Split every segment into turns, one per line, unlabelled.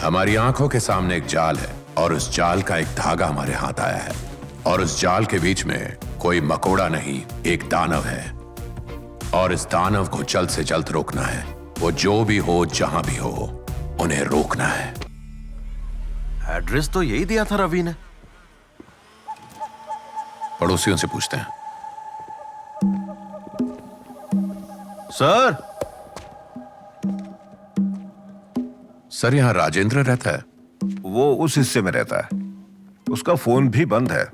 हमारी आंखों के सामने एक जाल है और उस जाल का एक धागा हमारे हाथ आया है और उस जाल के बीच में कोई मकोड़ा नहीं, एक दानव है और इस दानव को जल्द से जल्द रोकना है। वो जो भी हो, जहां भी हो, उन्हें रोकना है।
एड्रेस तो यही दिया था रवि ने।
पड़ोसियों से पूछते हैं।
सर
यहां राजेंद्र रहता है?
वो उस हिस्से में रहता है। उसका फोन भी बंद है।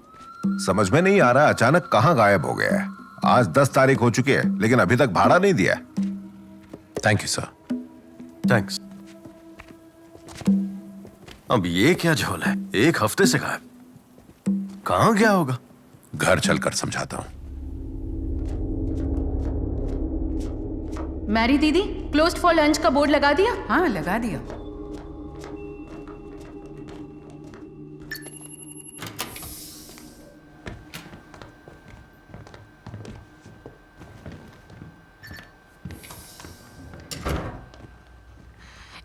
समझ में नहीं आ रहा अचानक कहां गायब हो गया है। आज 10 तारीख हो चुकी है लेकिन अभी तक भाड़ा नहीं दिया।
Thank you sir.
थैंक्स। अब ये क्या झोल है, एक हफ्ते से गायब। कहां गया होगा?
घर चलकर समझाता हूं।
मैरी दीदी, क्लोज्ड फॉर लंच का बोर्ड लगा दिया?
हाँ, लगा दिया।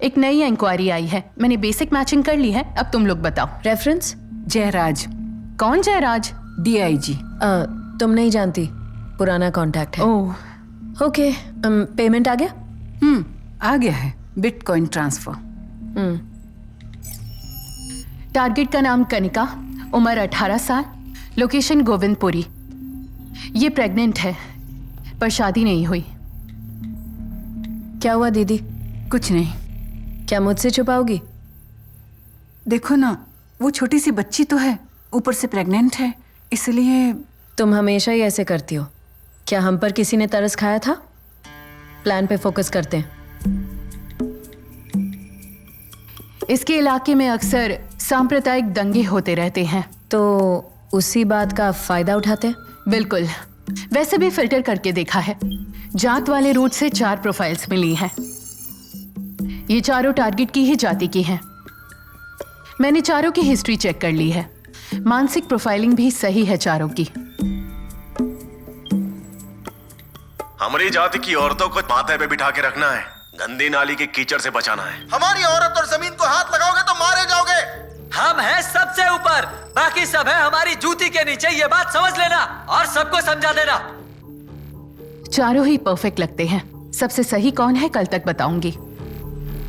एक नई इंक्वायरी आई है, मैंने बेसिक मैचिंग कर ली है, अब तुम लोग बताओ।
रेफरेंस जयराज।
कौन जयराज?
DIG।
तुम नहीं जानती, पुराना कांटेक्ट है।
ओह,
ओके। पेमेंट आ गया?
आ गया है, बिटकॉइन ट्रांसफर।
टारगेट का नाम कनिका, उम्र 18 साल, लोकेशन गोविंदपुरी। ये प्रेग्नेंट है पर शादी नहीं हुई।
क्या हुआ दीदी?
कुछ नहीं।
क्या मुझसे छुपाओगी?
देखो ना, वो छोटी सी बच्ची तो है, ऊपर से प्रेग्नेंट है, इसलिए।
तुम हमेशा ही ऐसे करती हो। क्या हम पर किसी ने तरस खाया था? प्लान पे फोकस करते हैं।
इसके इलाके में अक्सर सांप्रदायिक दंगे होते रहते हैं।
तो उसी बात का फायदा उठाते हैं?
बिल्कुल। वैसे भी फिल्टर करके देखा है, जात वाले रूट से 4 प्रोफाइल्स मिली हैं। ये चारों टारगेट की ही जाति की हैं। मैंने चारों की हिस्ट्री चेक कर ली है। मानसिक प्रोफाइलिंग भी सही है चारों की।
हमारी जाति की औरतों को माथे पे बिठा के रखना है, गंदी नाली के कीचड़ से बचाना है।
हमारी औरत और जमीन को हाथ लगाओगे तो मारे जाओगे।
हम हैं सबसे ऊपर, बाकी सब है हमारी जूती के नीचे। ये बात समझ लेना और सबको समझा देना।
चारों ही परफेक्ट लगते हैं। सबसे सही कौन है कल तक बताऊंगी।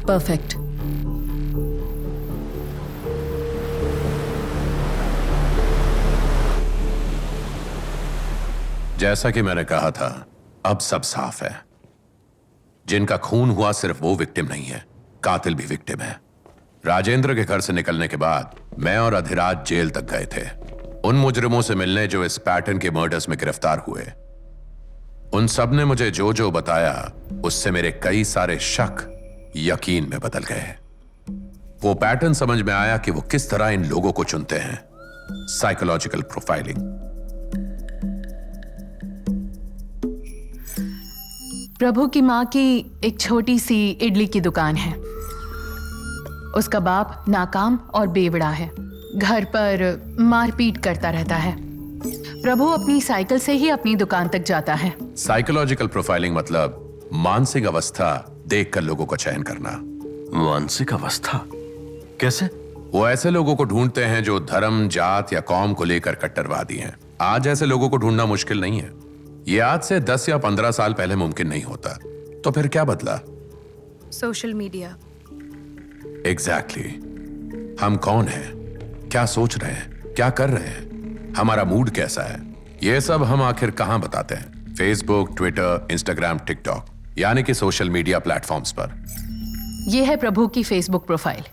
परफेक्ट।
जैसा कि मैंने कहा था, अब सब साफ है। जिनका खून हुआ सिर्फ वो विक्टिम नहीं है, कातिल भी विक्टिम है। राजेंद्र के घर से निकलने के बाद मैं और अधिराज जेल तक गए थे, उन मुजरिमों से मिलने जो इस पैटर्न के मर्डर्स में गिरफ्तार हुए। उन सब ने मुझे जो जो बताया, उससे मेरे कई सारे शक यकीन में बदल गए। वो पैटर्न समझ में आया कि वो किस तरह इन लोगों को चुनते हैं। Psychological profiling.
प्रभु की माँ की एक छोटी सी इडली की दुकान है। उसका बाप नाकाम और बेवड़ा है, घर पर मारपीट करता रहता है। प्रभु अपनी साइकिल से ही अपनी दुकान तक जाता है।
साइकोलॉजिकल प्रोफाइलिंग मतलब मानसिक अवस्था देखकर लोगों का चयन करना।
मानसिक अवस्था कैसे?
वो ऐसे लोगों को ढूंढते हैं जो धर्म, जात या कौम को लेकर कट्टरवादी हैं। आज ऐसे लोगों को ढूंढना मुश्किल नहीं है। ये आज से 10 या 15 साल पहले मुमकिन नहीं होता। तो फिर क्या बदला?
Social media.
एग्जैक्टली। हम कौन हैं, क्या सोच रहे हैं, क्या कर रहे हैं, हमारा मूड कैसा है, ये सब हम आखिर कहां बताते हैं? फेसबुक, ट्विटर, इंस्टाग्राम, टिकटॉक, यानी कि सोशल मीडिया प्लेटफॉर्म्स पर।
यह है प्रभु की फेसबुक प्रोफाइल।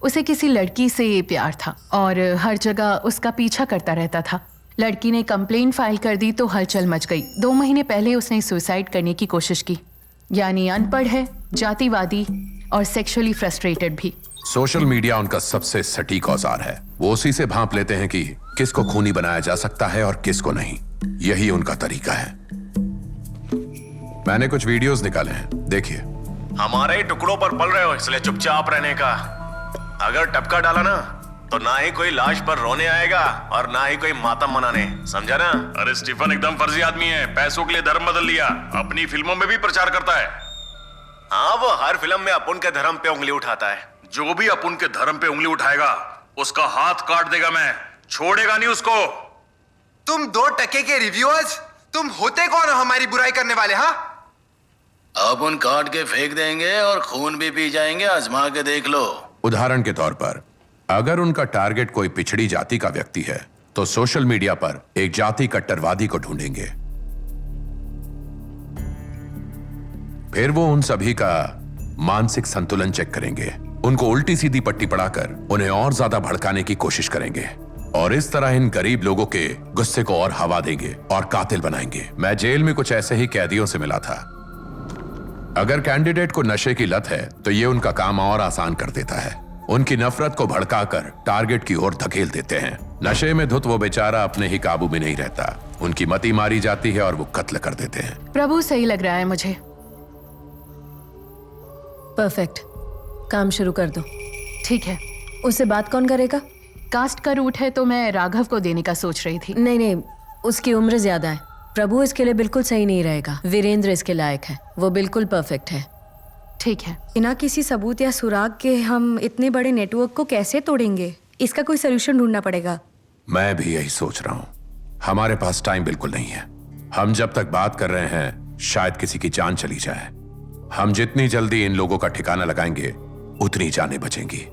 उसे किसी लड़की से प्यार था और हर जगह उसका पीछा करता रहता था। लड़की ने कंप्लेन फाइल कर दी तो हलचल मच गई। 2 महीने पहले उसने सुसाइड करने की कोशिश की। यानी अनपढ़ है, जातिवादी और सेक्सुअली फ्रस्ट्रेटेड भी।
सोशल मीडिया उनका सबसे सटीक औजार है। वो उसी से भांप लेते हैं कि किसको खूनी बनाया जा सकता है और किसको नहीं। यही उनका तरीका है। मैंने कुछ वीडियोस निकाले हैं, देखिए।
हमारे ही टुकड़ों पर पल रहे हो, इसलिए चुपचाप रहने का। अगर टपका डाला ना तो ना ही कोई लाश पर रोने आएगा और ना ही कोई मातम मनाने, समझा ना?
अरे स्टीफन एकदम फर्जी आदमी है, पैसों के लिए धर्म बदल लिया, अपनी फिल्मों में भी प्रचार करता है।
हाँ, वो हर फिल्म में अपन के धर्म पे उंगली उठाता है।
जो भी अपुन के धर्म पे उंगली उठाएगा उसका हाथ काट देगा मैं, छोड़ेगा नहीं उसको।
तुम 2 टके के रिव्यूअर्स, तुम होते कौन हो हमारी बुराई करने वाले? हाँ,
अब उन काट के फेंक देंगे और खून भी पी जाएंगे, आजमा के देख लो।
उदाहरण के तौर पर अगर उनका टारगेट कोई पिछड़ी जाति का व्यक्ति है तो सोशल मीडिया पर एक जाति कट्टरवादी को ढूंढेंगे। फिर वो उन सभी का मानसिक संतुलन चेक करेंगे, उनको उल्टी सीधी पट्टी पढ़ाकर उन्हें और ज्यादा भड़काने की कोशिश करेंगे और इस तरह इन गरीब लोगों के गुस्से को और हवा देंगे और कातिल बनाएंगे। मैं जेल में कुछ ऐसे ही कैदियों से मिला था। अगर कैंडिडेट को नशे की लत है तो ये उनका काम और आसान कर देता है। उनकी नफरत को भड़काकर टारगेट की ओर धकेल देते हैं। नशे में धुत वो बेचारा अपने ही काबू में नहीं रहता, उनकी मति मारी जाती है और वो कत्ल कर देते हैं।
प्रभु सही लग रहा है मुझे।
परफेक्ट, काम शुरू कर दो।
ठीक है।
उससे बात कौन करेगा?
कास्ट का रूट है तो मैं राघव को देने का सोच रही थी।
नहीं, उसकी उम्र ज्यादा है। प्रभु इसके लिए बिल्कुल सही नहीं रहेगा। वीरेंद्र इसके लायक है, वो बिल्कुल परफेक्ट है।
ठीक है।
बिना किसी सबूत या सुराग के हम इतने बड़े नेटवर्क को कैसे तोड़ेंगे? इसका कोई सोल्यूशन ढूंढना पड़ेगा।
मैं भी यही सोच रहा हूं। हमारे पास टाइम बिल्कुल नहीं है। हम जब तक बात कर रहे हैं शायद किसी की जान चली जाए। हम जितनी जल्दी इन लोगों का ठिकाना लगाएंगे उतनी जानें बचेंगी।